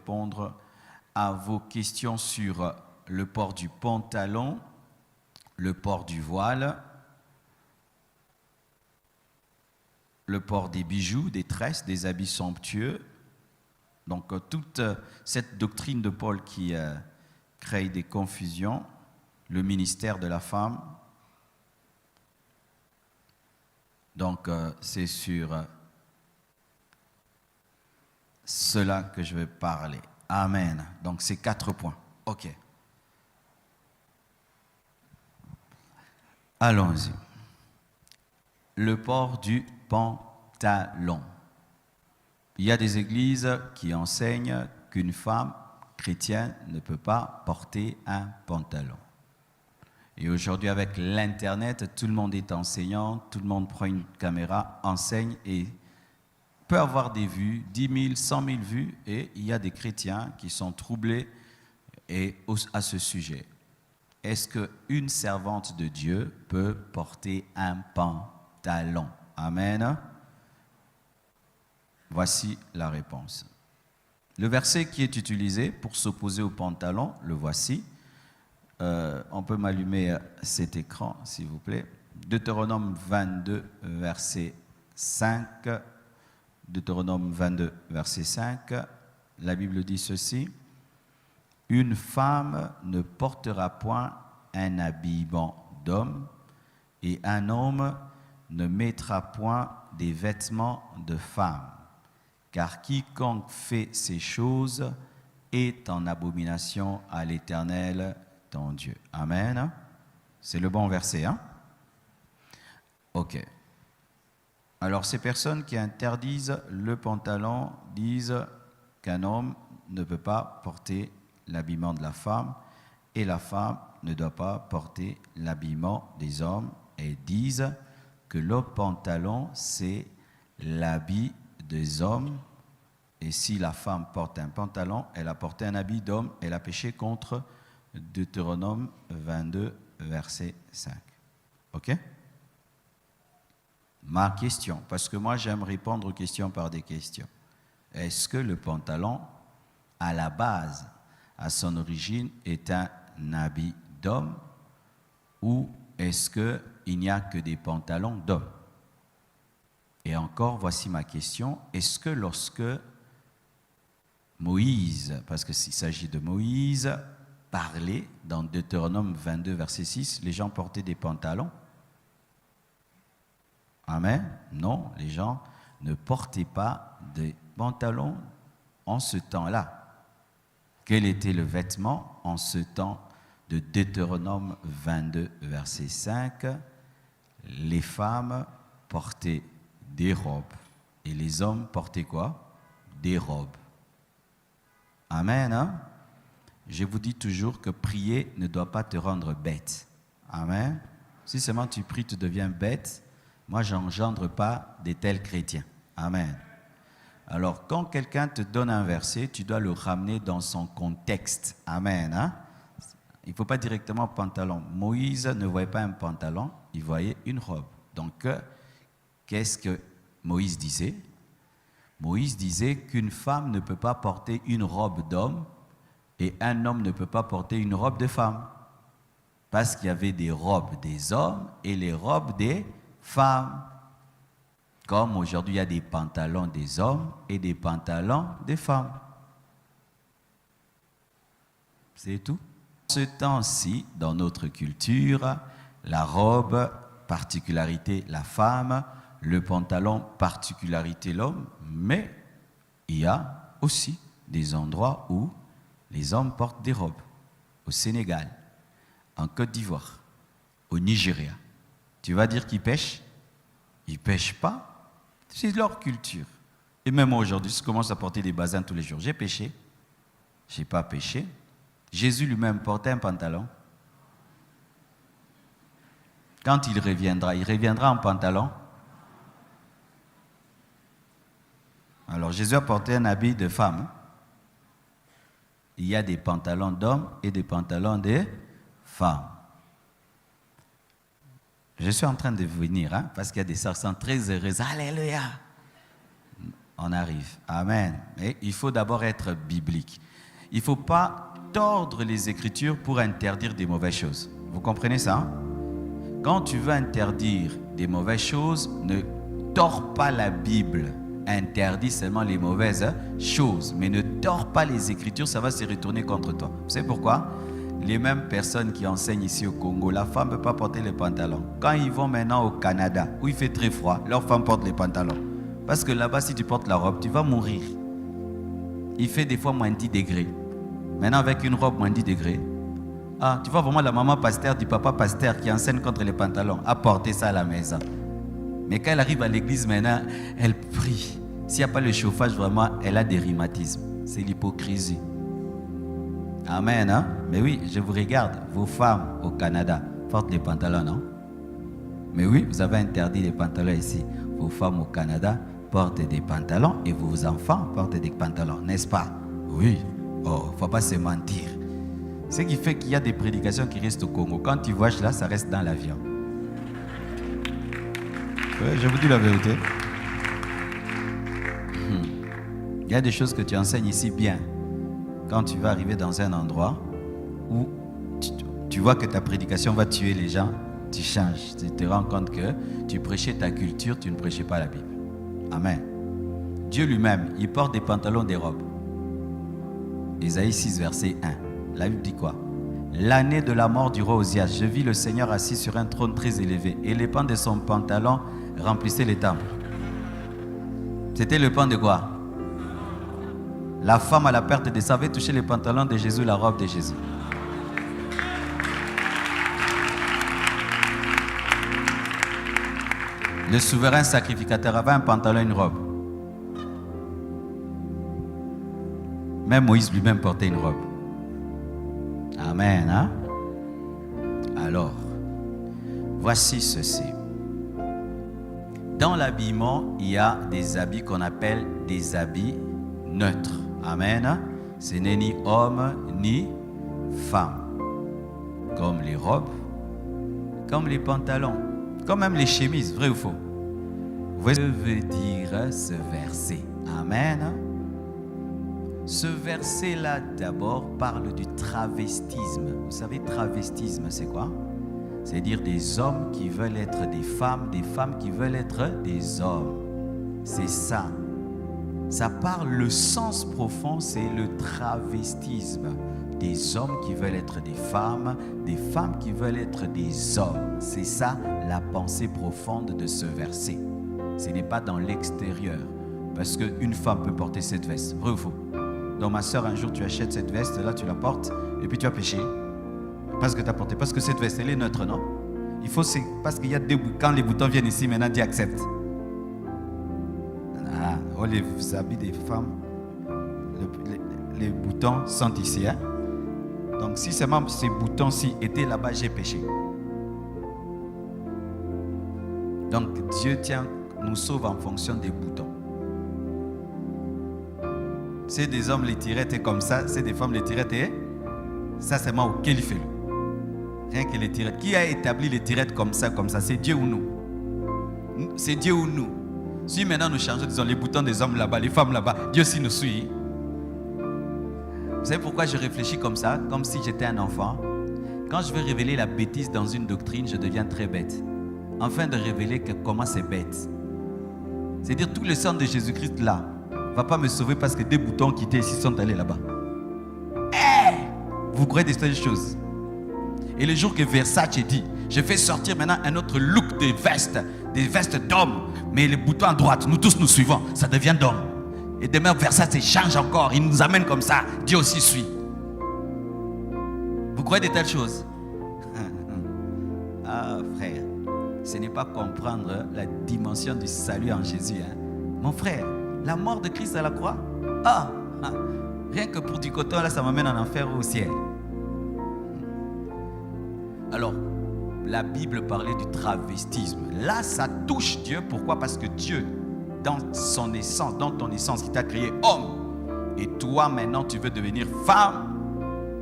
répondre à vos questions sur le port du pantalon, le port du voile, le port des bijoux, des tresses, des habits somptueux. Donc toute cette doctrine de Paul qui crée des confusions, le ministère de la femme. Donc c'est sur cela que je vais parler. Amen. Donc c'est 4 points. OK. Allons-y. Le port du pantalon. Il y a des églises qui enseignent qu'une femme chrétienne ne peut pas porter un pantalon. Et aujourd'hui, avec l'Internet, tout le monde est enseignant, tout le monde prend une caméra, enseigne et peut avoir des vues, 10 000, 100 000 vues, et il y a des chrétiens qui sont troublés à ce sujet. Est-ce qu'une servante de Dieu peut porter un pantalon? Amen. Voici la réponse. Le verset qui est utilisé pour s'opposer au pantalon, le voici. On peut m'allumer cet écran, s'il vous plaît. Deutéronome 22, verset 5. Deutéronome 22, verset 5. La Bible dit ceci. Une femme ne portera point un habillement d'homme et un homme ne mettra point des vêtements de femme. Car quiconque fait ces choses est en abomination à l'Éternel, ton Dieu. Amen. C'est le bon verset, hein? OK. Alors, ces personnes qui interdisent le pantalon disent qu'un homme ne peut pas porter l'habillement de la femme et la femme ne doit pas porter l'habillement des hommes et disent que le pantalon, c'est l'habit des hommes. Et si la femme porte un pantalon, elle a porté un habit d'homme, elle a péché contre Deutéronome 22, verset 5. OK? Ma question, parce que moi j'aime répondre aux questions par des questions. Est-ce que le pantalon, à la base, à son origine, est un habit d'homme ou est-ce qu'il n'y a que des pantalons d'hommes? Et encore, voici ma question. Est-ce que lorsque Moïse, parce qu'il s'agit de Moïse, parlait dans Deutéronome 22, verset 6, les gens portaient des pantalons? Amen? Non, les gens ne portaient pas des pantalons en ce temps-là. Quel était le vêtement en ce temps de Deutéronome 22, verset 5? Les femmes portaient des robes et les hommes portaient quoi? Des robes. Amen. Hein? Je vous dis toujours que prier ne doit pas te rendre bête. Amen. Si seulement tu pries, tu deviens bête. Moi, je n'engendre pas de tels chrétiens. Amen. Alors, quand quelqu'un te donne un verset, tu dois le ramener dans son contexte. Amen. Hein? Il ne faut pas directement pantalon. Moïse ne voyait pas un pantalon, il voyait une robe. Donc, qu'est-ce que Moïse disait? Moïse disait qu'une femme ne peut pas porter une robe d'homme et un homme ne peut pas porter une robe de femme. Parce qu'il y avait des robes des hommes et les robes des femmes. Comme aujourd'hui, il y a des pantalons des hommes et des pantalons des femmes. C'est tout. Ce temps-ci, dans notre culture, la robe, particularité la femme, le pantalon, particularité l'homme, mais il y a aussi des endroits où les hommes portent des robes. Au Sénégal, en Côte d'Ivoire, au Nigeria. Tu vas dire qu'ils pêchent? Ils ne pêchent pas. C'est leur culture. Et même aujourd'hui, je commence à porter des basins tous les jours. J'ai péché? Je n'ai pas péché. Jésus lui-même portait un pantalon. Quand il reviendra en pantalon. Alors Jésus a porté un habit de femme. Il y a des pantalons d'hommes et des pantalons de femmes. Je suis en train de venir, parce qu'il y a des sœurs qui sont très heureuses. Alléluia! On arrive. Amen. Mais il faut d'abord être biblique. Il ne faut pas tordre les Écritures pour interdire des mauvaises choses. Vous comprenez ça? Quand tu veux interdire des mauvaises choses, ne tords pas la Bible. Interdis seulement les mauvaises choses. Mais ne tords pas les Écritures, ça va se retourner contre toi. Vous savez pourquoi? Les mêmes personnes qui enseignent ici au Congo, la femme ne peut pas porter les pantalons. Quand ils vont maintenant au Canada, où il fait très froid, leur femme porte les pantalons. Parce que là-bas, si tu portes la robe, tu vas mourir. Il fait des fois moins 10 degrés. Maintenant, avec une robe moins 10 degrés, tu vois vraiment la maman pasteur du papa pasteur qui enseigne contre les pantalons, a porté ça à la maison. Mais quand elle arrive à l'église maintenant, elle prie. S'il n'y a pas le chauffage, vraiment, elle a des rhumatismes. C'est l'hypocrisie. Amen, hein? Mais oui, je vous regarde, vos femmes au Canada portent les pantalons, non? Mais oui, vous avez interdit les pantalons ici. Vos femmes au Canada portent des pantalons et vos enfants portent des pantalons, n'est-ce pas? Oui. Oh, il ne faut pas se mentir. Ce qui fait qu'il y a des prédications qui restent au Congo. Quand tu voyages là, ça reste dans l'avion. Oui, je vous dis la vérité. Il y a des choses que tu enseignes ici bien. Quand tu vas arriver dans un endroit où tu vois que ta prédication va tuer les gens, tu changes. Tu te rends compte que tu prêchais ta culture, tu ne prêchais pas la Bible. Amen. Dieu lui-même, il porte des pantalons, des robes. Isaïe 6, verset 1. La Bible dit quoi? L'année de la mort du roi Osias, je vis le Seigneur assis sur un trône très élevé et les pans de son pantalon remplissaient les temples. C'était le pan de quoi? La femme à la perte de sang avait touché les pantalons de Jésus, la robe de Jésus. Le souverain sacrificateur avait un pantalon et une robe. Même Moïse lui-même portait une robe. Amen. Hein? Alors, voici ceci. Dans l'habillement, il y a des habits qu'on appelle des habits neutres. Amen. Ce n'est ni homme ni femme. Comme les robes, comme les pantalons, comme même les chemises, vrai ou faux? Vous voyez ce que veut dire ce verset? Amen. Ce verset-là, d'abord, parle du travestisme. Vous savez, travestisme, c'est quoi? C'est dire des hommes qui veulent être des femmes qui veulent être des hommes. C'est ça. Ça parle, le sens profond, c'est le travestisme. Des hommes qui veulent être des femmes qui veulent être des hommes. C'est ça la pensée profonde de ce verset. Ce n'est pas dans l'extérieur. Parce qu'une femme peut porter cette veste. Vrai ou faux? Donc ma soeur, un jour tu achètes cette veste, là tu la portes, et puis tu as péché. Parce que tu as porté. Parce que cette veste, elle est neutre, non? Il faut, c'est parce qu'il y a des, quand les boutons viennent ici, maintenant Dieu accepte. Les habits des femmes, les boutons sont ici. Hein? Donc si seulement ces boutons-ci étaient là-bas, j'ai péché. Donc Dieu nous sauve en fonction des boutons. C'est des hommes les tirettes et comme ça, c'est des femmes les tirettes et ça c'est moi auquel il fait. Rien que les tirettes. Qui a établi les tirettes comme ça? C'est Dieu ou nous? C'est Dieu ou nous? Si maintenant nous changeons, disons les boutons des hommes là-bas, les femmes là-bas, Dieu aussi nous suit. Vous savez pourquoi je réfléchis comme ça? Comme si j'étais un enfant. Quand je veux révéler la bêtise dans une doctrine, je deviens très bête. Afin de révéler comment c'est bête. C'est-à-dire tout le sang de Jésus-Christ là ne va pas me sauver parce que des boutons qui étaient ici sont allés là-bas. Vous croyez des telles choses? Et le jour que Versace dit, je fais sortir maintenant un autre look de veste, des vestes d'hommes, mais les boutons à droite, nous tous nous suivons, ça devient d'homme. Et demain Versace change encore, il nous amène comme ça, Dieu aussi suit. Vous croyez de telles choses? Ah frère, ce n'est pas comprendre la dimension du salut en Jésus. Hein. Mon frère, la mort de Christ à la croix, rien que pour du coton là, ça m'amène en enfer ou au ciel. Alors, la Bible parlait du travestisme. Là, ça touche Dieu. Pourquoi? Parce que Dieu, dans son essence, dans ton essence, qui t'a créé homme. Et toi, maintenant, tu veux devenir femme.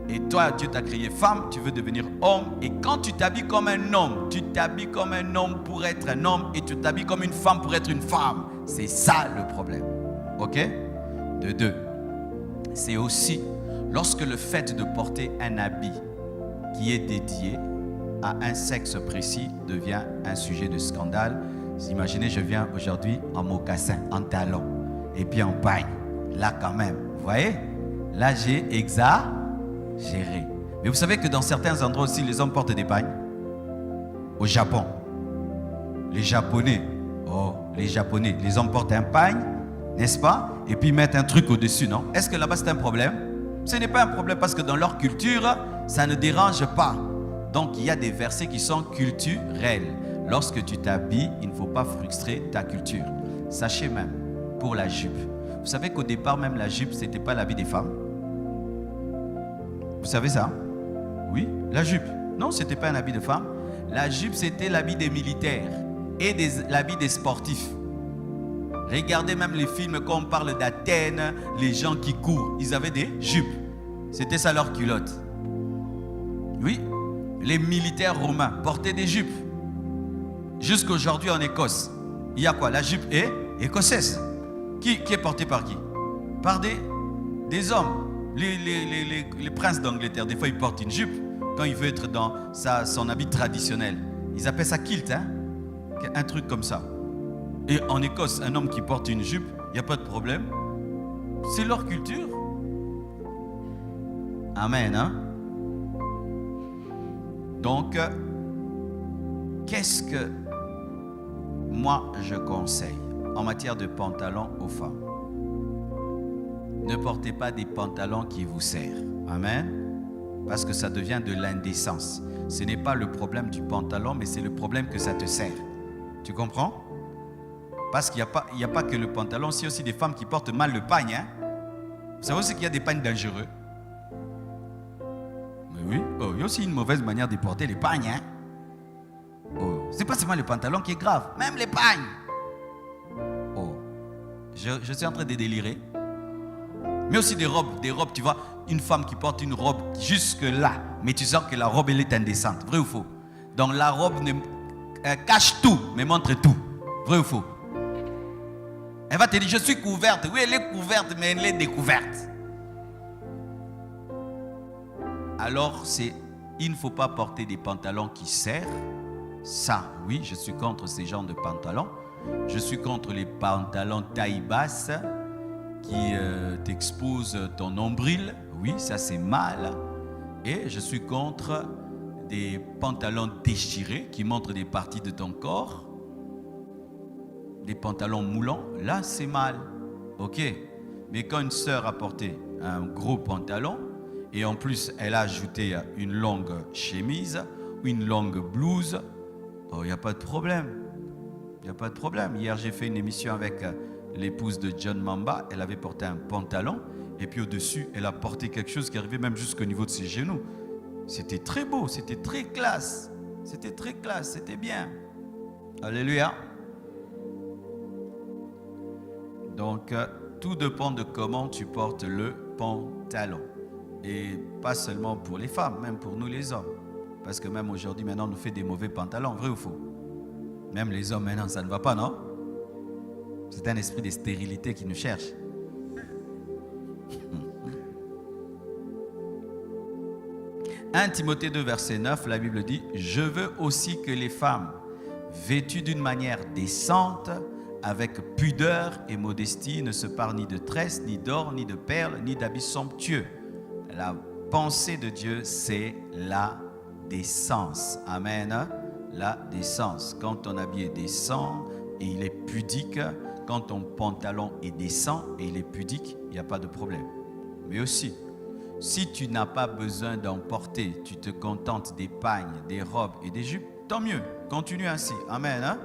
Et toi, Dieu t'a créé femme, tu veux devenir homme. Et quand tu t'habilles comme un homme, tu t'habilles comme un homme pour être un homme. Et tu t'habilles comme une femme pour être une femme. C'est ça le problème. Ok? De deux. C'est aussi lorsque le fait de porter un habit qui est dédié à un sexe précis devient un sujet de scandale. Imaginez, je viens aujourd'hui en mocassin, en talon, et puis en paille. Là quand même, vous voyez? Là j'ai exagéré. Mais vous savez que dans certains endroits aussi, les hommes portent des pagnes. Au Japon, les Japonais, les hommes portent un pagne, n'est-ce pas? Et puis ils mettent un truc au-dessus, non? Est-ce que là-bas c'est un problème? Ce n'est pas un problème parce que dans leur culture, ça ne dérange pas. Donc il y a des versets qui sont culturels. Lorsque tu t'habilles, il ne faut pas frustrer ta culture. Sachez même, pour la jupe, vous savez qu'au départ même la jupe, ce n'était pas l'habit des femmes. Vous savez ça? Oui, la jupe. Non, ce n'était pas un habit de femme. La jupe, c'était l'habit des militaires et l'habit des sportifs. Regardez même les films quand on parle d'Athènes, les gens qui courent, ils avaient des jupes. C'était ça leur culotte. Oui, les militaires romains portaient des jupes. Jusqu'aujourd'hui en Écosse, il y a quoi? La jupe est écossaise. Qui est portée par qui? Par des hommes. Les princes d'Angleterre, des fois ils portent une jupe quand il veut être dans son habit traditionnel. Ils appellent ça kilt, hein? Un truc comme ça. Et en Écosse, un homme qui porte une jupe, il n'y a pas de problème. C'est leur culture. Amen, hein? Donc, qu'est-ce que moi je conseille en matière de pantalons aux femmes? Ne portez pas des pantalons qui vous serrent. Amen. Parce que ça devient de l'indécence. Ce n'est pas le problème du pantalon, mais c'est le problème que ça te serre. Tu comprends? Parce qu'il n'y a pas que le pantalon, il y a aussi des femmes qui portent mal le pagne. Hein? Vous savez aussi qu'il y a des pagnes dangereux. Mais oui, il y a aussi une mauvaise manière de porter les pagnes. Hein? Ce n'est pas seulement le pantalon qui est grave, même les pagnes. Je suis en train de délirer. Mais aussi des robes, tu vois, une femme qui porte une robe jusque là, mais tu sens que la robe elle est indécente, vrai ou faux? Donc la robe cache tout, mais montre tout, vrai ou faux? Elle va te dire, je suis couverte. Oui, elle est couverte, mais elle est découverte. Alors, il ne faut pas porter des pantalons qui serrent. Ça, oui, je suis contre ces genres de pantalons. Je suis contre les pantalons taille basse qui t'exposent ton nombril. Oui, ça c'est mal. Et je suis contre des pantalons déchirés qui montrent des parties de ton corps. Des pantalons moulants, là c'est mal. Ok. Mais quand une sœur a porté un gros pantalon et en plus elle a ajouté une longue chemise ou une longue blouse, il n'y a pas de problème. Il n'y a pas de problème. Hier j'ai fait une émission avec l'épouse de John Mamba. Elle avait porté un pantalon et puis au-dessus elle a porté quelque chose qui arrivait même jusqu'au niveau de ses genoux. C'était très beau, c'était très classe. C'était très classe, c'était bien. Alléluia. Donc, tout dépend de comment tu portes le pantalon. Et pas seulement pour les femmes, même pour nous les hommes. Parce que même aujourd'hui, maintenant, on nous fait des mauvais pantalons, vrai ou faux? Même les hommes, maintenant, ça ne va pas, non? C'est un esprit de stérilité qui nous cherche. 1 Timothée 2, verset 9, la Bible dit « Je veux aussi que les femmes, vêtues d'une manière décente, avec pudeur et modestie, ne se parent ni de tresses, ni d'or, ni de perles, ni d'habits somptueux. » La pensée de Dieu, c'est la décence. Amen. La décence. Quand ton habit est décent et il est pudique, quand ton pantalon est décent et il est pudique, il n'y a pas de problème. Mais aussi, si tu n'as pas besoin d'en porter, tu te contentes des pagnes, des robes et des jupes, tant mieux. Continue ainsi. Amen. Hein?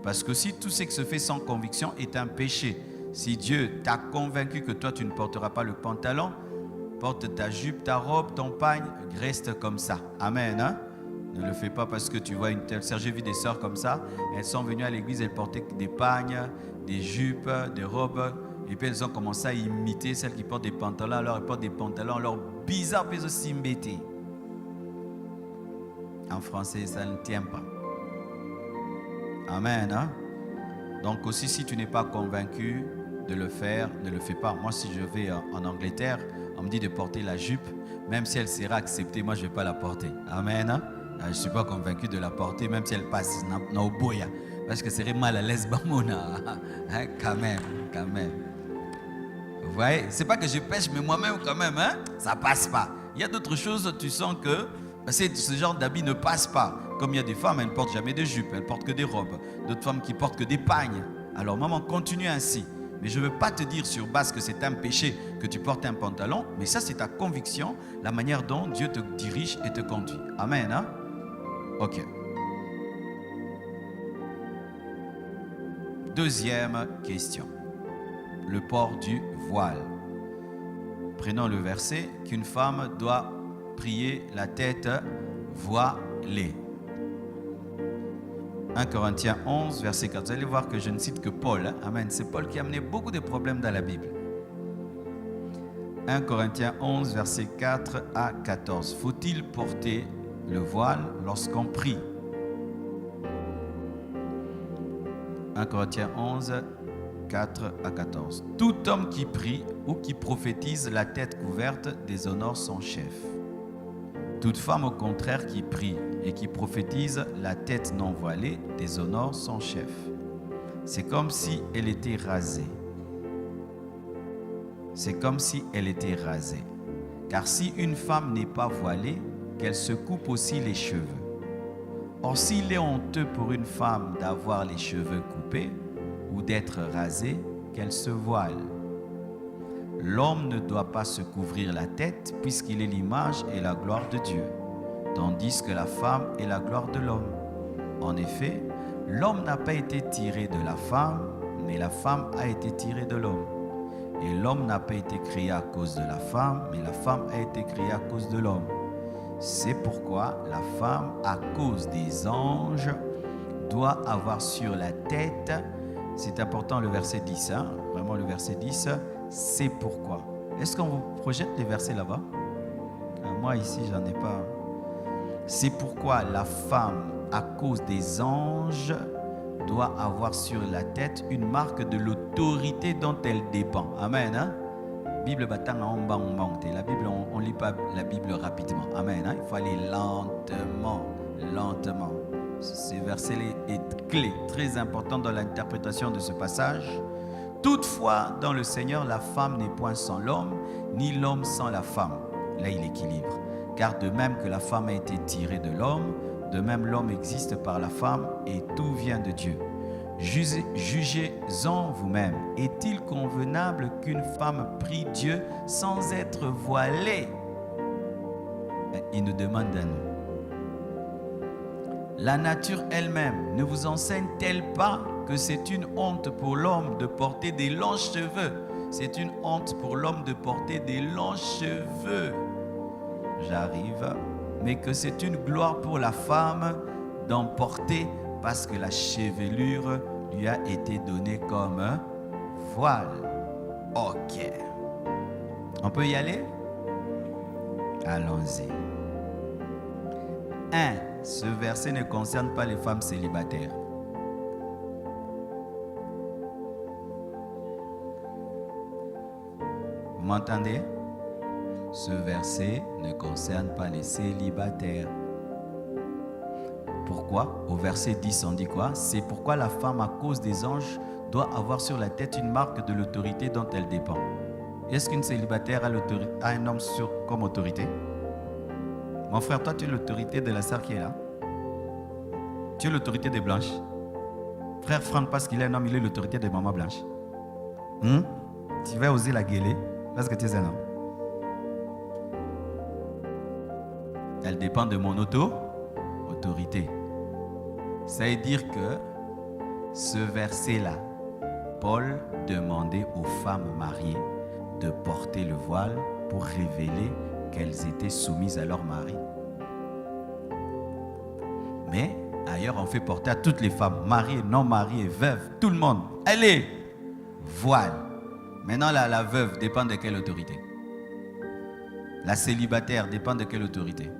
Parce que si tout ce qui se fait sans conviction est un péché, si Dieu t'a convaincu que toi tu ne porteras pas le pantalon, porte ta jupe, ta robe, ton pagne, reste comme ça. Amen. Hein? Ne le fais pas parce que tu vois une telle sœur. J'ai vu des sœurs comme ça. Elles sont venues à l'église, elles portaient des pagnes, des jupes, des robes. Et puis elles ont commencé à imiter celles qui portent des pantalons. Alors elles portent des pantalons, alors bizarre, mais aussi mbêté. En français, ça ne tient pas. Amen. Hein? Donc aussi, si tu n'es pas convaincu, de le faire, ne le fais pas. Moi, si je vais en Angleterre, on me dit de porter la jupe, même si elle sera acceptée, moi, je ne vais pas la porter. Amen. Je ne suis pas convaincu de la porter, même si elle passe dans boya, parce que ce serait mal à l'aise, quand même, quand même. Vous voyez, c'est pas que je pêche, mais moi-même, quand même, ça passe pas. Il y a d'autres choses, tu sens que ce genre d'habit ne passe pas. Comme il y a des femmes, elles ne portent jamais de jupe, elles portent que des robes. D'autres femmes qui portent que des pagnes. Alors, maman, continue ainsi. Mais je ne veux pas te dire sur base que c'est un péché que tu portes un pantalon, mais ça, c'est ta conviction, la manière dont Dieu te dirige et te conduit. Amen. Ok. Deuxième question. Le port du voile. Prenons le verset qu'une femme doit prier la tête voilée. 1 Corinthiens 11, verset 4. Vous allez voir que je ne cite que Paul. Amen. C'est Paul qui a amené beaucoup de problèmes dans la Bible. 1 Corinthiens 11, verset 4 à 14. Faut-il porter le voile lorsqu'on prie? 1 Corinthiens 11, 4 à 14. Tout homme qui prie ou qui prophétise la tête couverte déshonore son chef. Toute femme au contraire qui prie et qui prophétise la tête non voilée déshonore son chef. C'est comme si elle était rasée. C'est comme si elle était rasée. Car si une femme n'est pas voilée, qu'elle se coupe aussi les cheveux. Or, s'il est honteux pour une femme d'avoir les cheveux coupés ou d'être rasée, qu'elle se voile. L'homme ne doit pas se couvrir la tête puisqu'il est l'image et la gloire de Dieu, tandis que la femme est la gloire de l'homme. En effet, l'homme n'a pas été tiré de la femme, mais la femme a été tirée de l'homme. Et l'homme n'a pas été créé à cause de la femme, mais la femme a été créée à cause de l'homme. C'est pourquoi la femme, à cause des anges, doit avoir sur la tête, c'est important le verset 10, vraiment le verset 10, c'est pourquoi. Est-ce qu'on vous projette les versets là-bas? Moi ici, j'en ai pas. C'est pourquoi la femme, à cause des anges, doit avoir sur la tête une marque de l'autorité dont elle dépend. Amen. Bible battant en bas, la Bible, on ne lit pas la Bible rapidement. Amen. Il faut aller lentement, lentement. Ce verset est clé, très important dans l'interprétation de ce passage. Toutefois, dans le Seigneur, la femme n'est point sans l'homme, ni l'homme sans la femme. Là, il équilibre. Car de même que la femme a été tirée de l'homme, de même l'homme existe par la femme et tout vient de Dieu. Jugez-en vous-même. Est-il convenable qu'une femme prie Dieu sans être voilée? Il nous demande à nous. La nature elle-même ne vous enseigne-t-elle pas que c'est une honte pour l'homme de porter des longs cheveux? C'est une honte pour l'homme de porter des longs cheveux. J'arrive. Mais que c'est une gloire pour la femme d'en porter parce que la chevelure lui a été donnée comme un voile. Ok. On peut y aller? Allons-y. 1. Ce verset ne concerne pas les femmes célibataires. Vous m'entendez? Ce verset ne concerne pas les célibataires. Pourquoi? Au verset 10, on dit quoi? C'est pourquoi la femme, à cause des anges, doit avoir sur la tête une marque de l'autorité dont elle dépend. Est-ce qu'une célibataire a un homme comme autorité? Mon frère, toi, tu es l'autorité de la sœur qui est là. Tu es l'autorité des blanches. Frère Franck, parce qu'il est un homme, il est l'autorité des mamans blanches. Tu vas oser la gueuler parce que tu es un homme. Elle dépend de mon autorité. Ça veut dire que ce verset-là, Paul demandait aux femmes mariées de porter le voile pour révéler qu'elles étaient soumises à leur mari. Mais ailleurs, on fait porter à toutes les femmes, mariées, non mariées, veuves, tout le monde. Allez, voile. Maintenant, la veuve dépend de quelle autorité? La célibataire dépend de quelle autorité?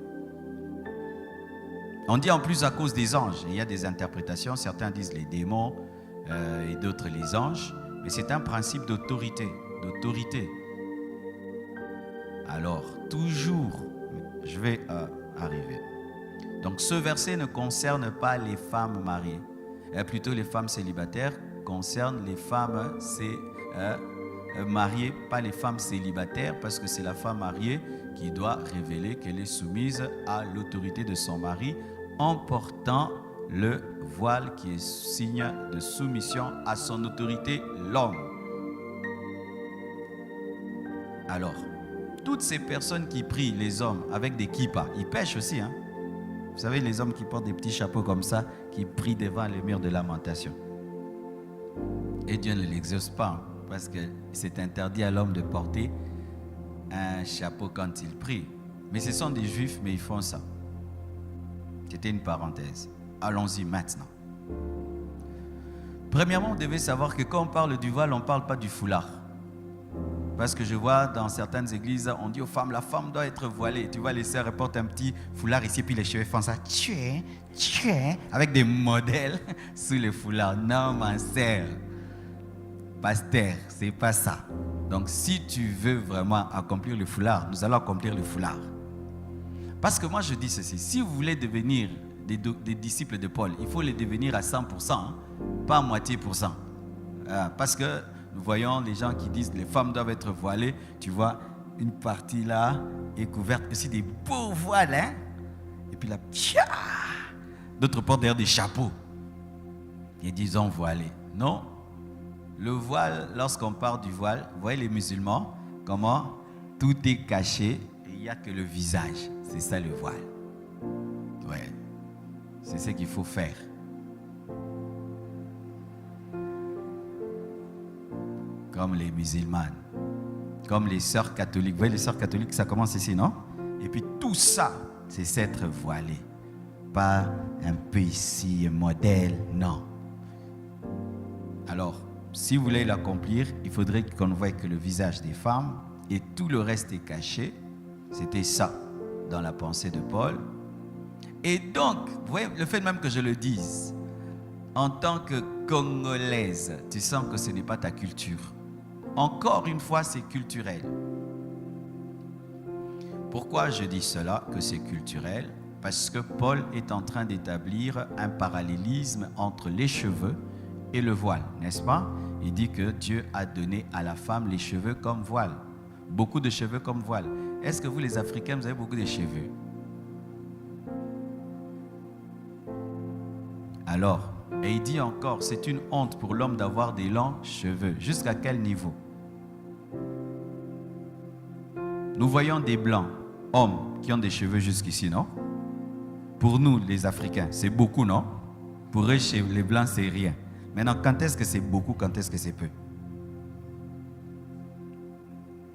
On dit en plus à cause des anges. Il y a des interprétations. Certains disent les démons et d'autres les anges. Mais c'est un principe d'autorité. Alors, toujours, je vais arriver. Donc, ce verset ne concerne pas les femmes mariées. Plutôt, les femmes célibataires concerne les femmes mariées, pas les femmes célibataires, parce que c'est la femme mariée qui doit révéler qu'elle est soumise à l'autorité de son mari en portant le voile qui est signe de soumission à son autorité, l'homme. Alors, toutes ces personnes qui prient, les hommes, avec des kippas, ils pêchent aussi. Hein? Vous savez, les hommes qui portent des petits chapeaux comme ça, qui prient devant les murs de lamentation. Et Dieu ne l'exauce pas, parce que c'est interdit à l'homme de porter un chapeau quand il prie. Mais ce sont des juifs, mais ils font ça. C'était une parenthèse. Allons-y maintenant. Premièrement, vous devez savoir que quand on parle du voile, on ne parle pas du foulard. Parce que je vois dans certaines églises, on dit aux femmes, la femme doit être voilée. Tu vois, les sœurs portent un petit foulard ici, puis les cheveux font ça, avec des modèles sous le foulard. Non, ma sœur, pasteur, c'est pas ça. Donc, si tu veux vraiment accomplir le foulard, nous allons accomplir le foulard. Parce que moi, je dis ceci, si vous voulez devenir des disciples de Paul, il faut les devenir à 100%, hein, pas à moitié pour cent. Parce que nous voyons les gens qui disent les femmes doivent être voilées. Tu vois, une partie là est couverte aussi des beaux voiles. Hein? Et puis là, d'autres portent d'ailleurs des chapeaux. Et disons voilés. Non. Le voile, lorsqu'on parle du voile, vous voyez les musulmans, comment tout est caché et il n'y a que le visage. C'est ça le voile. Ouais. C'est ce qu'il faut faire. Comme les musulmanes, comme les sœurs catholiques. Vous voyez les sœurs catholiques, ça commence ici, non? Et puis tout ça, c'est s'être voilé. Pas un peu ici, un modèle, non. Alors, si vous voulez l'accomplir, il faudrait qu'on ne voie que le visage des femmes et tout le reste est caché. C'était ça dans la pensée de Paul. Et donc, vous voyez, le fait même que je le dise, en tant que Congolaise, tu sens que ce n'est pas ta culture. Encore une fois, c'est culturel. Pourquoi je dis cela, que c'est culturel? Parce que Paul est en train d'établir un parallélisme entre les cheveux et le voile, n'est-ce pas? Il dit que Dieu a donné à la femme les cheveux comme voile. Beaucoup de cheveux comme voile. Est-ce que vous, les Africains, vous avez beaucoup de cheveux? Alors, et il dit encore, c'est une honte pour l'homme d'avoir des longs cheveux. Jusqu'à quel niveau? Nous voyons des blancs, hommes, qui ont des cheveux jusqu'ici, non? Pour nous, les Africains, c'est beaucoup, non? Pour eux, chez les blancs, c'est rien. Maintenant, quand est-ce que c'est beaucoup, quand est-ce que c'est peu?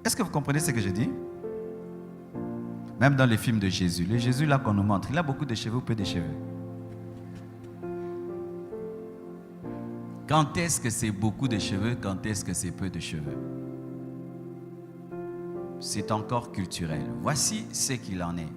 Est-ce que vous comprenez ce que je dis? Même dans les films de Jésus, le Jésus là qu'on nous montre, il a beaucoup de cheveux ou peu de cheveux? Quand est-ce que c'est beaucoup de cheveux, quand est-ce que c'est peu de cheveux? C'est encore culturel. Voici ce qu'il en est.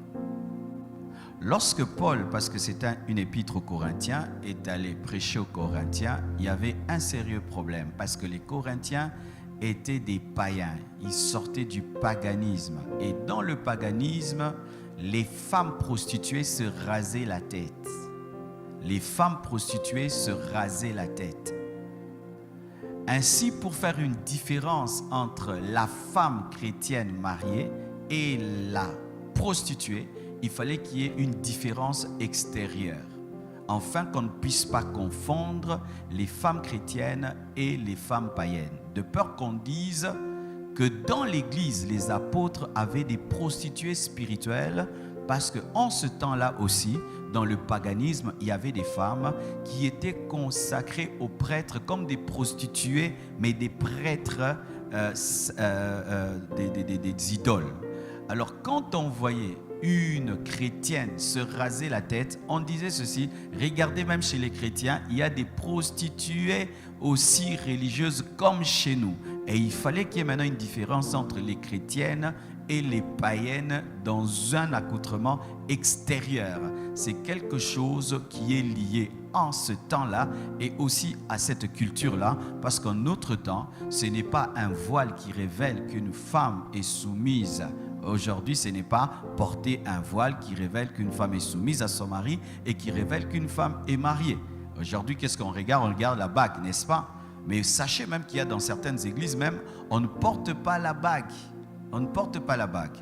Lorsque Paul, parce que c'est une épître aux Corinthiens, est allé prêcher aux Corinthiens, il y avait un sérieux problème parce que les Corinthiens étaient des païens. Ils sortaient du paganisme. Et dans le paganisme, les femmes prostituées se rasaient la tête. Les femmes prostituées se rasaient la tête. Ainsi, pour faire une différence entre la femme chrétienne mariée et la prostituée, il fallait qu'il y ait une différence extérieure, afin qu'on ne puisse pas confondre les femmes chrétiennes et les femmes païennes, de peur qu'on dise que dans l'église, les apôtres avaient des prostituées spirituelles, parce qu'en ce temps-là aussi, dans le paganisme, il y avait des femmes qui étaient consacrées aux prêtres comme des prostituées, mais des prêtres, des idoles. Alors, quand on voyait une chrétienne se raser la tête, on disait ceci, regardez même chez les chrétiens, il y a des prostituées aussi religieuses comme chez nous. Et il fallait qu'il y ait maintenant une différence entre les chrétiennes et les païennes dans un accoutrement extérieur. C'est quelque chose qui est lié en ce temps-là et aussi à cette culture-là, parce qu'en notre temps, ce n'est pas un voile qui révèle qu'une femme est soumise. Aujourd'hui, ce n'est pas porter un voile qui révèle qu'une femme est soumise à son mari et qui révèle qu'une femme est mariée. Aujourd'hui, qu'est-ce qu'on regarde? On regarde la bague, n'est-ce pas? Mais sachez même qu'il y a dans certaines églises même, on ne porte pas la bague. On ne porte pas la bague.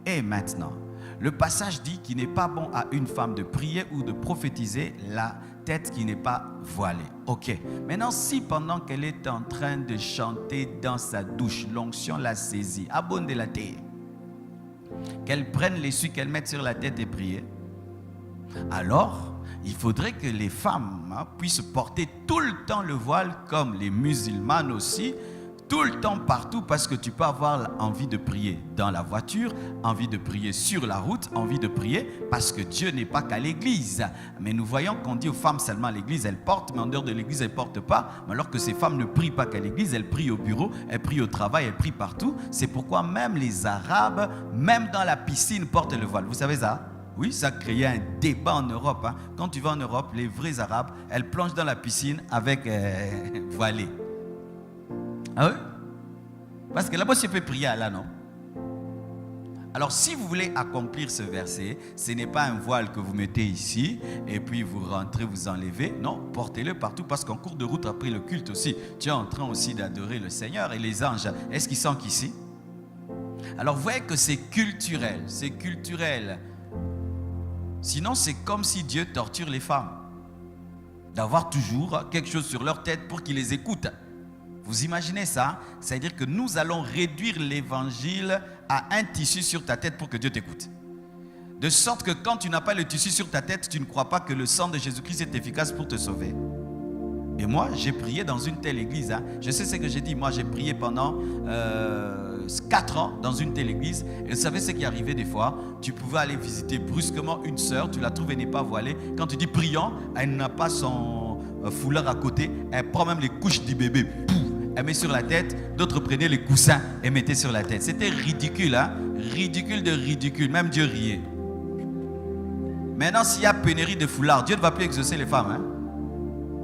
Et maintenant, le passage dit qu'il n'est pas bon à une femme de prier ou de prophétiser la tête qui n'est pas voilée. Ok. Maintenant, si pendant qu'elle est en train de chanter dans sa douche, l'onction la saisit, abonde la tête, qu'elle prenne l'essuie, qu'elle mette sur la tête et prier, alors il faudrait que les femmes puissent porter tout le temps le voile, comme les musulmanes aussi, tout le temps partout, parce que tu peux avoir envie de prier dans la voiture, envie de prier sur la route, envie de prier parce que Dieu n'est pas qu'à l'église. Mais nous voyons qu'on dit aux femmes seulement à l'église, elles portent, mais en dehors de l'église, elles ne portent pas. Mais alors que ces femmes ne prient pas qu'à l'église, elles prient au bureau, elles prient au travail, elles prient partout. C'est pourquoi même les Arabes, même dans la piscine, portent le voile. Vous savez ça? Oui, ça créait un débat en Europe. Quand tu vas en Europe, les vrais Arabes, elles plongent dans la piscine avec voilé. Ah oui? Parce que là-bas, tu peux prier là, non? Alors, si vous voulez accomplir ce verset, ce n'est pas un voile que vous mettez ici et puis vous rentrez, vous enlevez. Non, portez-le partout parce qu'en cours de route, après le culte aussi, tu es en train aussi d'adorer le Seigneur et les anges. Est-ce qu'ils sont qu'ici? Alors, vous voyez que c'est culturel. C'est culturel. Sinon, c'est comme si Dieu torture les femmes. D'avoir toujours quelque chose sur leur tête pour qu'ils les écoutent. Vous imaginez ça? C'est-à-dire que nous allons réduire l'évangile à un tissu sur ta tête pour que Dieu t'écoute. De sorte que quand tu n'as pas le tissu sur ta tête, tu ne crois pas que le sang de Jésus-Christ est efficace pour te sauver. Et moi, j'ai prié dans une telle église. Je sais ce que j'ai dit. Moi, j'ai prié pendant 4 ans dans une telle église. Et vous savez ce qui arrivait des fois? Tu pouvais aller visiter brusquement une sœur, tu la trouves, elle n'est pas voilée. Quand tu dis prions, elle n'a pas son foulard à côté. Elle prend même les couches du bébé. Pouf, elle met sur la tête. D'autres prenaient les coussins et mettaient sur la tête. C'était ridicule, hein? Ridicule de ridicule. Même Dieu riait. Maintenant, s'il y a pénurie de foulards, Dieu ne va plus exaucer les femmes, hein?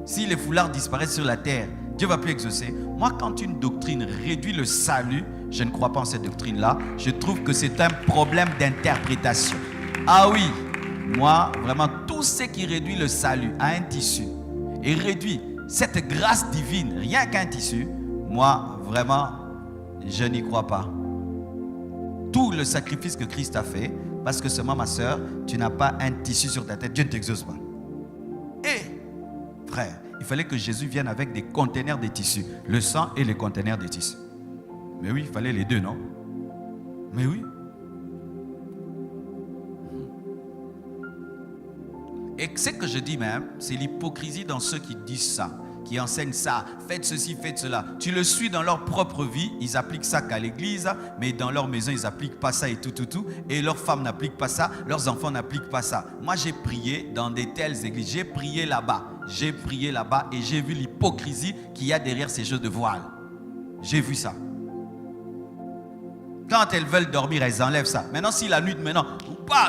Si les foulards disparaissent sur la terre, Dieu ne va plus exaucer. Moi, quand une doctrine réduit le salut, je ne crois pas en cette doctrine-là. Je trouve que c'est un problème d'interprétation. Ah oui, moi, vraiment, tout ce qui réduit le salut à un tissu et réduit cette grâce divine, rien qu'un tissu, moi, vraiment, je n'y crois pas. Tout le sacrifice que Christ a fait, parce que seulement, ma soeur, tu n'as pas un tissu sur ta tête, Dieu ne t'exauce pas. Et, frère, il fallait que Jésus vienne avec des conteneurs de tissus, le sang et les conteneurs de tissus. Mais oui, il fallait les deux, non? Mais oui. Et ce que je dis même, c'est l'hypocrisie dans ceux qui disent ça, qui enseignent ça, faites ceci, faites cela. Tu le suis dans leur propre vie, ils appliquent ça qu'à l'église, mais dans leur maison, ils n'appliquent pas ça et tout. Et leurs femmes n'appliquent pas ça, leurs enfants n'appliquent pas ça. Moi, j'ai prié dans des telles églises, j'ai prié là-bas et j'ai vu l'hypocrisie qu'il y a derrière ces jeux de voile. J'ai vu ça. Quand elles veulent dormir, elles enlèvent ça. Maintenant, si la nuit, maintenant,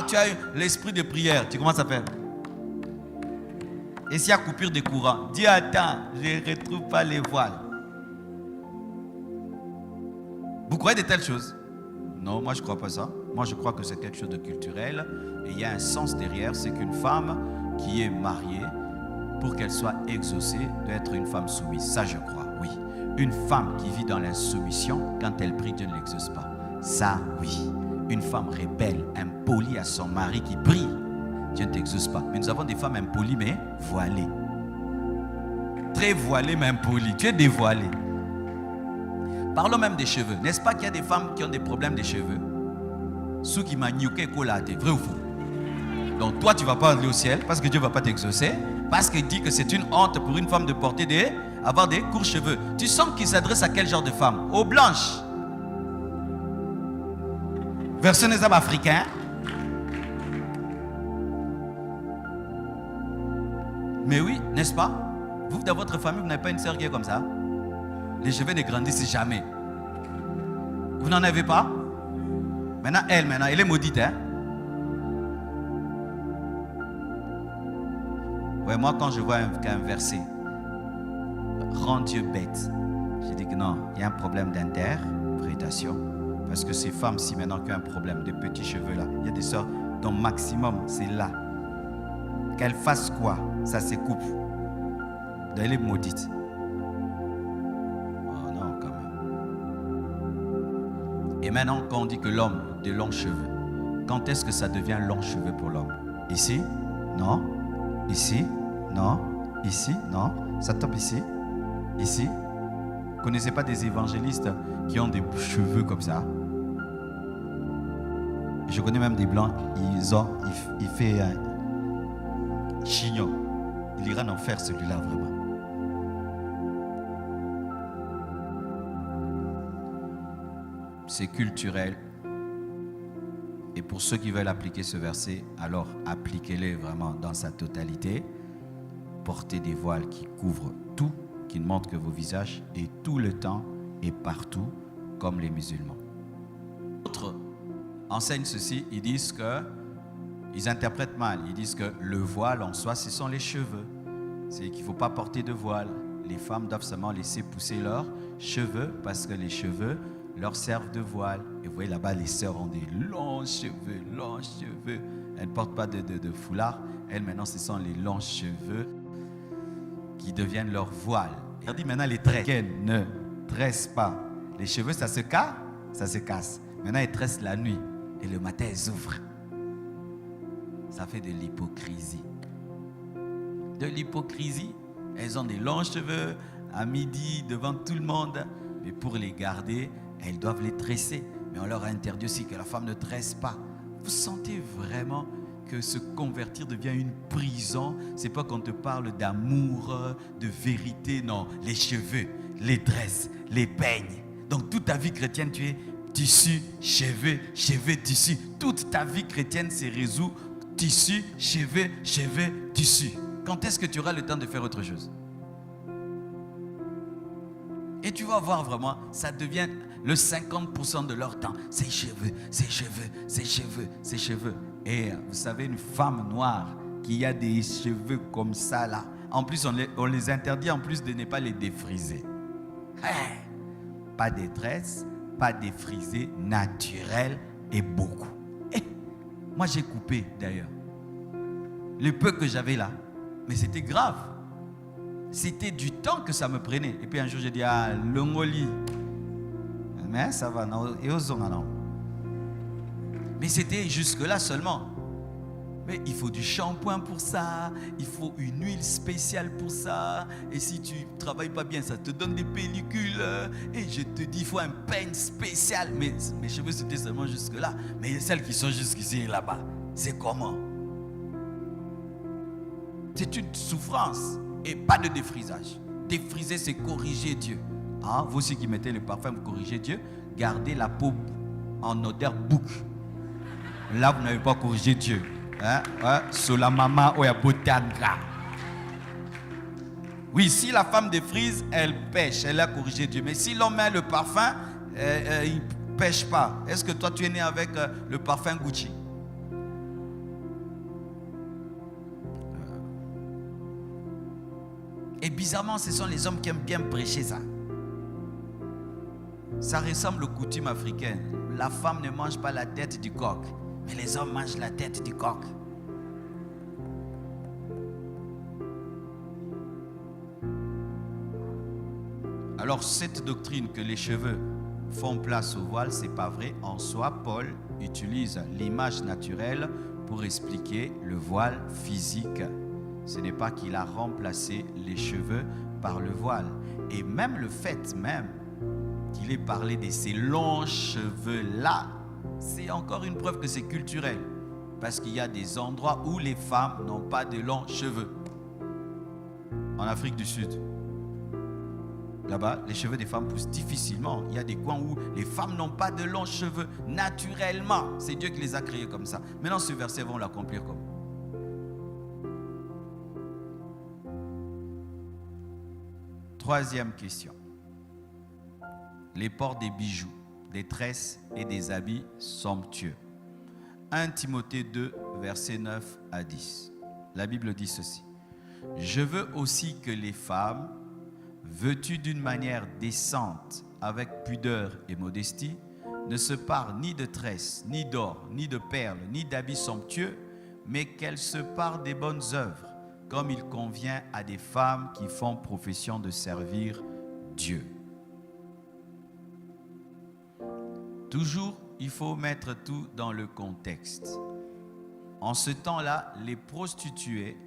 tu as l'esprit de prière, tu commences à faire. Et s'il y a coupure de courant, dis attends, je ne retrouve pas les voiles. Vous croyez de telles choses? Non, moi je ne crois pas ça. Moi je crois que c'est quelque chose de culturel. Et il y a un sens derrière, c'est qu'une femme qui est mariée, pour qu'elle soit exaucée, doit être une femme soumise. Ça je crois, oui. Une femme qui vit dans l'insoumission, quand elle prie, Dieu ne l'exauce pas. Ça, oui. Une femme rebelle, impolie à son mari qui prie, Dieu ne t'exauce pas. Mais nous avons des femmes impolies, mais voilées. Très voilées, mais impolies. Tu es dévoilée. Parlons même des cheveux. N'est-ce pas qu'il y a des femmes qui ont des problèmes des cheveux? Ceux qui maniouquent colate, vrai ou faux? Donc toi, tu ne vas pas aller au ciel parce que Dieu ne va pas t'exaucer. Parce qu'il dit que c'est une honte pour une femme de porter avoir des courts cheveux. Tu sens qu'il s'adresse à quel genre de femme? Aux blanches. Version des hommes africains. Mais oui, n'est-ce pas? Vous, dans votre famille, vous n'avez pas une sœur qui est comme ça. Les cheveux ne grandissent jamais. Vous n'en avez pas? Maintenant, elle est maudite, hein? Ouais, moi, quand je vois qu'un verset rend Dieu bête, je dis que non, il y a un problème d'interprétation. Parce que ces femmes-ci, maintenant, qui ont un problème de petits cheveux là, il y a des sœurs dont maximum, c'est là. Qu'elles fassent quoi? Ça se coupe. Donc, elle est maudite. Oh non, quand même. Et maintenant, quand on dit que l'homme a de longs cheveux, quand est-ce que ça devient long cheveux pour l'homme? Ici? Non. Ici? Non. Ici? Non. Ça tombe ici? Ici? Vous ne connaissez pas des évangélistes qui ont des cheveux comme ça? Je connais même des blancs, il fait chignon. Il ira en faire celui-là vraiment. C'est culturel. Et pour ceux qui veulent appliquer ce verset, alors appliquez-le vraiment dans sa totalité. Portez des voiles qui couvrent tout, qui ne montrent que vos visages, et tout le temps et partout, comme les musulmans. D'autres enseignent ceci, ils disent que, ils interprètent mal, ils disent que le voile en soi, ce sont les cheveux. C'est qu'il ne faut pas porter de voile. Les femmes doivent seulement laisser pousser leurs cheveux, parce que les cheveux leur servent de voile. Et vous voyez là-bas, les sœurs ont des longs cheveux, longs cheveux. Elles ne portent pas de foulard. Elles, maintenant, ce sont les longs cheveux qui deviennent leur voile. Il dit maintenant, les tresses. Qu'elles ne tressent pas. Les cheveux, ça se casse, ça se casse. Maintenant, elles tressent la nuit. Et le matin, elles ouvrent. Ça fait de l'hypocrisie. De l'hypocrisie. Elles ont des longs cheveux à midi devant tout le monde. Mais pour les garder, elles doivent les tresser. Mais on leur a interdit aussi que la femme ne tresse pas. Vous sentez vraiment que se convertir devient une prison? C'est pas qu'on te parle d'amour, de vérité. Non, les cheveux, les tresses, les peignes. Donc toute ta vie chrétienne, tu es tissu, cheveux, cheveux, tissu. Toute ta vie chrétienne se résout tissu, cheveux, cheveux, tissu. Quand est-ce que tu auras le temps de faire autre chose? Et tu vas voir vraiment, ça devient le 50% de leur temps. Ses cheveux, ses cheveux, ses cheveux, ses cheveux. Et vous savez, une femme noire qui a des cheveux comme ça là, en plus on les interdit en plus de ne pas les défriser. Hey, pas de tresses, pas défrisé, naturel et beaucoup. Et moi j'ai coupé d'ailleurs. Le peu que j'avais là, mais c'était grave. C'était du temps que ça me prenait. Et puis un jour j'ai dit, ah, l'ongoli. Mais ça va, non, et aux non. Mais c'était jusque-là seulement. Mais il faut du shampoing pour ça, il faut une huile spéciale pour ça. Et si tu ne travailles pas bien, ça te donne des pellicules. Et je te dis, il faut un peigne spécial. Mais mes cheveux, c'était seulement jusque-là. Mais celles qui sont jusqu'ici et là-bas, c'est comment? C'est une souffrance. Et pas de défrisage. Défriser, c'est corriger Dieu. Hein? Vous aussi qui mettez le parfum, vous corrigez Dieu. Gardez la peau en odeur bouc. Là, vous n'avez pas corrigé Dieu. Hein? Ouais? Sur la maman, où il y a botanga. Oui, si la femme défrise, elle pêche. Elle a corrigé Dieu. Mais si l'homme met le parfum, il ne pêche pas. Est-ce que toi, tu es né avec le parfum Gucci? Et bizarrement, ce sont les hommes qui aiment bien prêcher ça. Ça ressemble aux coutumes africaines. La femme ne mange pas la tête du coq, mais les hommes mangent la tête du coq. Alors cette doctrine que les cheveux font place au voile, c'est pas vrai. En soi, Paul utilise l'image naturelle pour expliquer le voile physique. Ce n'est pas qu'il a remplacé les cheveux par le voile. Et même le fait même qu'il ait parlé de ces longs cheveux-là, c'est encore une preuve que c'est culturel. Parce qu'il y a des endroits où les femmes n'ont pas de longs cheveux. En Afrique du Sud. Là-bas, les cheveux des femmes poussent difficilement. Il y a des coins où les femmes n'ont pas de longs cheveux naturellement. C'est Dieu qui les a créés comme ça. Maintenant, ce verset, vont l'accomplir comme. Troisième question. Les ports des bijoux, des tresses et des habits somptueux. 1 Timothée 2, versets 9 à 10. La Bible dit ceci. Je veux aussi que les femmes, vêtues d'une manière décente, avec pudeur et modestie, ne se parent ni de tresses, ni d'or, ni de perles, ni d'habits somptueux, mais qu'elles se parent des bonnes œuvres, comme il convient à des femmes qui font profession de servir Dieu. Toujours, il faut mettre tout dans le contexte. En ce temps-là, les prostituées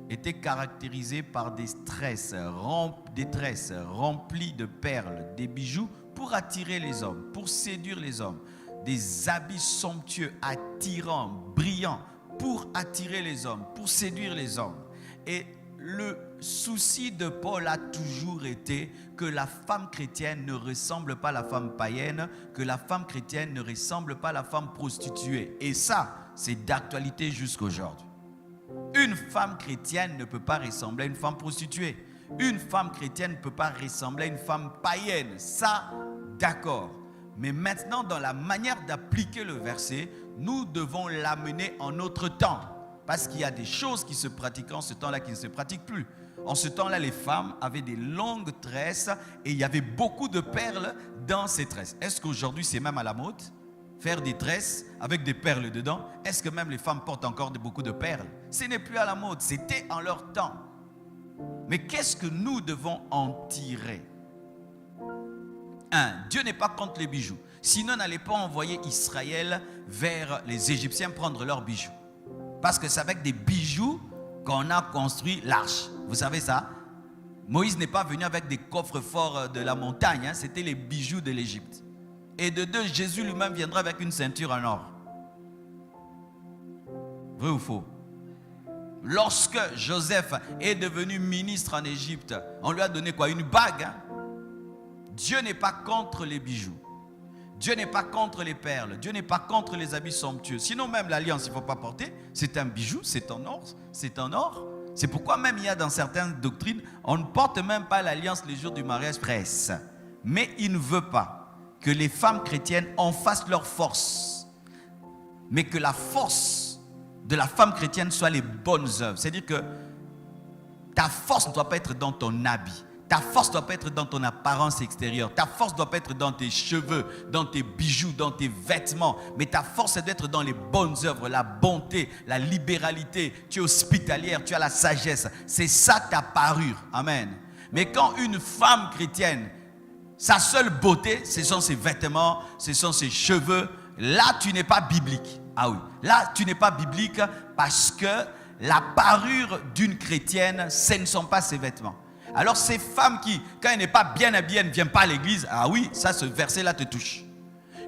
étaient caractérisées par des tresses remplies de perles, des bijoux pour attirer les hommes, pour séduire les hommes, des habits somptueux, attirants, brillants, pour attirer les hommes, pour séduire les hommes. Et le souci de Paul a toujours été que la femme chrétienne ne ressemble pas à la femme païenne, que la femme chrétienne ne ressemble pas à la femme prostituée. Et ça, c'est d'actualité jusqu'aujourd'hui. Une femme chrétienne ne peut pas ressembler à une femme prostituée. Une femme chrétienne ne peut pas ressembler à une femme païenne. Ça, d'accord. Mais maintenant, dans la manière d'appliquer le verset, nous devons l'amener en notre temps. Parce qu'il y a des choses qui se pratiquent en ce temps-là qui ne se pratiquent plus. En ce temps-là, les femmes avaient des longues tresses et il y avait beaucoup de perles dans ces tresses. Est-ce qu'aujourd'hui, c'est même à la mode? Faire des tresses avec des perles dedans? Est-ce que même les femmes portent encore beaucoup de perles? Ce n'est plus à la mode, c'était en leur temps. Mais qu'est-ce que nous devons en tirer? Dieu n'est pas contre les bijoux. Sinon, n'allez pas envoyer Israël vers les Égyptiens prendre leurs bijoux. Parce que c'est avec des bijoux qu'on a construit l'arche. Vous savez ça? Moïse n'est pas venu avec des coffres forts de la montagne. C'était les bijoux de l'Égypte. Et de deux, Jésus lui-même viendra avec une ceinture en or. Vrai ou faux? Lorsque Joseph est devenu ministre en Égypte, on lui a donné quoi? Une bague. Dieu n'est pas contre les bijoux. Dieu n'est pas contre les perles. Dieu n'est pas contre les habits somptueux. Sinon même l'alliance, il ne faut pas porter. C'est un bijou, c'est en or. C'est en or. C'est pourquoi même il y a dans certaines doctrines, on ne porte même pas l'alliance les jours du mariage presse. Mais il ne veut pas que les femmes chrétiennes en fassent leur force. Mais que la force de la femme chrétienne soit les bonnes œuvres. C'est-à-dire que ta force ne doit pas être dans ton habit. Ta force ne doit pas être dans ton apparence extérieure. Ta force ne doit pas être dans tes cheveux, dans tes bijoux, dans tes vêtements. Mais ta force, elle doit être dans les bonnes œuvres, la bonté, la libéralité. Tu es hospitalière, tu as la sagesse. C'est ça ta parure. Amen. Mais quand une femme chrétienne, sa seule beauté, ce sont ses vêtements, ce sont ses cheveux, là, tu n'es pas biblique. Ah oui, là, tu n'es pas biblique parce que la parure d'une chrétienne, ce ne sont pas ses vêtements. Alors ces femmes qui, quand elle n'est pas bien habillée, elle ne vient pas à l'église. Ah oui, ça, ce verset-là te touche.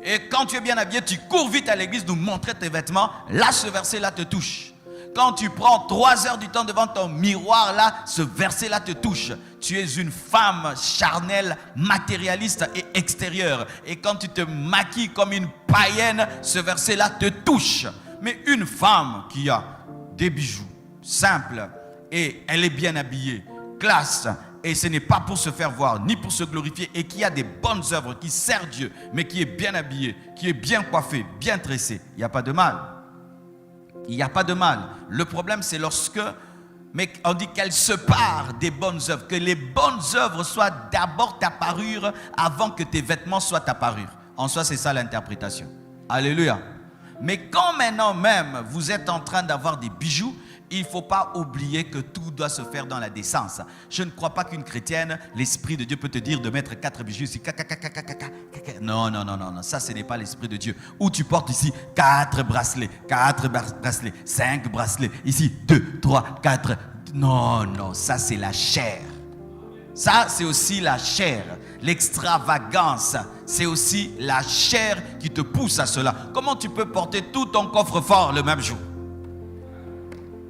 Et quand tu es bien habillé, tu cours vite à l'église nous montrer tes vêtements. Là, ce verset-là te touche. Quand tu prends 3 heures du temps devant ton miroir, là, ce verset-là te touche. Tu es une femme charnelle, matérialiste et extérieure. Et quand tu te maquilles comme une païenne, ce verset-là te touche. Mais une femme qui a des bijoux simples et elle est bien habillée, classe, et ce n'est pas pour se faire voir ni pour se glorifier, et qui a des bonnes œuvres, qui sert Dieu, mais qui est bien habillé, qui est bien coiffé, bien tressé, il n'y a pas de mal. Il n'y a pas de mal. Le problème, c'est lorsque, mais on dit qu'elle se part des bonnes œuvres, que les bonnes œuvres soient d'abord ta parure avant que tes vêtements soient ta parure. En soi, c'est ça l'interprétation. Alléluia. Mais quand maintenant même vous êtes en train d'avoir des bijoux, il ne faut pas oublier que tout doit se faire dans la décence. Je ne crois pas qu'une chrétienne, l'Esprit de Dieu peut te dire de mettre 4 bijoux ici. Non, non, non, non, non, ça ce n'est pas l'Esprit de Dieu. Ou tu portes ici 4 bracelets, 5 bracelets, ici 2, 3, 4. Non, non, ça c'est la chair. Ça c'est aussi la chair. L'extravagance, c'est aussi la chair qui te pousse à cela. Comment tu peux porter tout ton coffre-fort le même jour?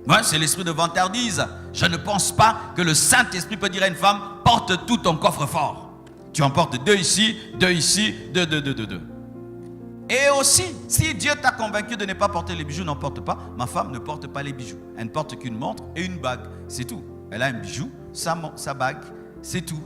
Ouais, c'est l'esprit de vantardise. Je ne pense pas que le Saint-Esprit peut dire à une femme, porte tout ton coffre-fort. Tu en portes 2 ici, 2 ici, 2. Et aussi, si Dieu t'a convaincu de ne pas porter les bijoux, n'en porte pas. Ma femme ne porte pas les bijoux. Elle ne porte qu'une montre et une bague. C'est tout. Elle a un bijou, sa bague, c'est tout.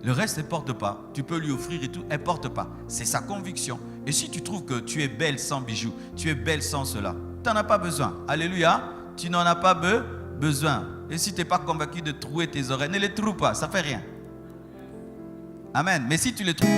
Le reste, elle ne porte pas. Tu peux lui offrir et tout, elle ne porte pas. C'est sa conviction. Et si tu trouves que tu es belle sans bijoux, tu es belle sans cela, tu n'en as pas besoin. Alléluia. Tu n'en as pas besoin. Et si tu n'es pas convaincu de trouer tes oreilles, ne les trouve pas, ça ne fait rien. Amen. Mais si tu les trouves...